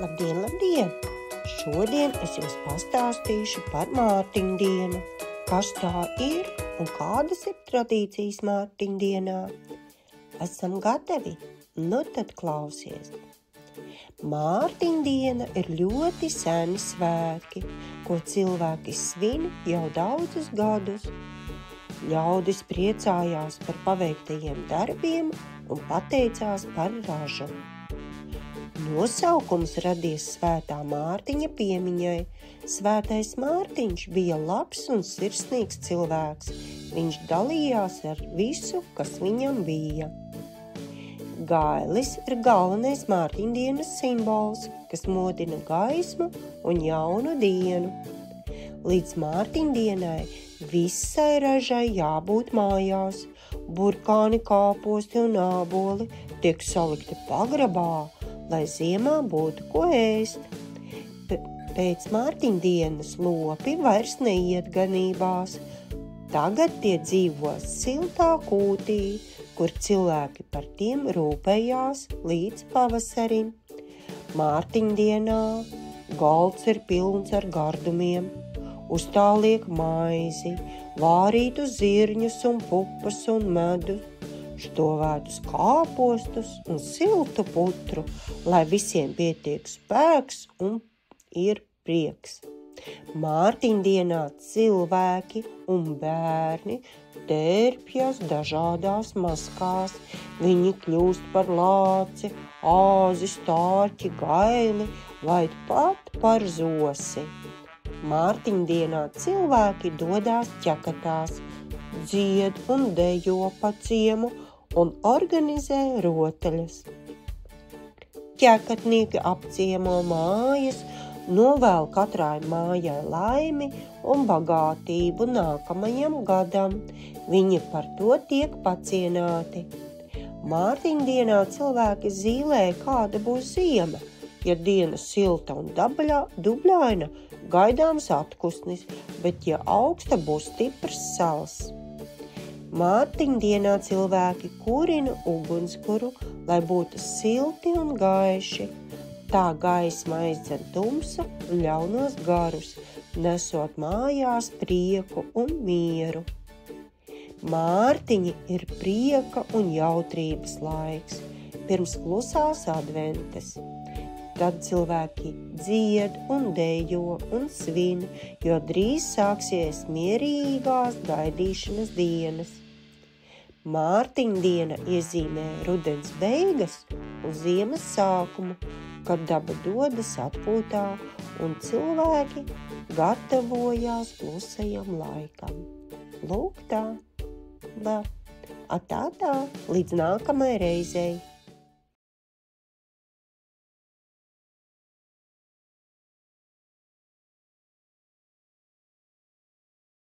Labdien, labdien! Šodien es jums pastāstīšu par Mārtiņdienu. Kas tā ir un kādas ir tradīcijas Mārtiņdienā? Esam gatavi? Nu tad klausies! Mārtiņdiena ir ļoti seni svētki, ko cilvēki svin jau daudzus gadus. Ļaudis priecājās par paveiktajiem darbiem un pateicās par ražu. Nosaukums radies Svētā Mārtiņa piemiņai. Svētais Mārtiņš bija labs un sirsnīgs cilvēks. Viņš dalījās ar visu, kas viņam bija. Gailis ir galvenais Mārtiņdienas simbols, kas modina gaismu un jaunu dienu. Līdz Mārtiņdienai visai ražai jābūt mājās. Burkāni, kāposti un āboli tiek salikti pagrabā, lai ziemā būtu ko ēst. Pēc Mārtiņdienas lopi vairs neiet ganībās. Tagad tie dzīvo siltā kūtī, kur cilvēki par tiem rūpējās līdz pavasarim. Mārtiņdienā galds ir pilns ar gardumiem, uz tā liek maizi, vārītu zirņus un pupas un medu, štovētus kāpostus un siltu putru, lai visiem pietiek spēks un ir prieks. Mārtiņdienā cilvēki un bērni tērpjas dažādās maskās. Viņi kļūst par lāci, āzi, stārķi, gaili vai pat par zosi. Mārtiņdienā cilvēki dodās ķekatās, dzied un dejo pa ciemu un organizē rotaļas. Ķekatnieki apciemo mājas, novēl katrai mājai laimi un bagātību nākamajam gadam. Viņi par to tiek pacienāti. Mārtiņdienā cilvēki zīlē, kāda būs ziema. Ja diena silta un dubļaina, gaidāms atpūsnis, bet ja augsta, būs stiprs sals. Mārtiņdienā cilvēki kurina ugunskura, lai būtu silti un gaiši. Tā gaisma aizdzen tumsu un ļaunos garus, nesot mājās prieku un mieru. Mārtiņi ir prieka un jautrības laiks, pirms klusās adventes. Tad cilvēki dzied un dejo un svin, jo drīz sāksies mierīgās gaidīšanas dienas. Mārtiņdiena iezīmē rudens beigas un ziemas sākumu, kad daba dodas atpūtā un cilvēki gatavojās klusajam laikam. Lūk tā, atā, līdz nākamai reizei.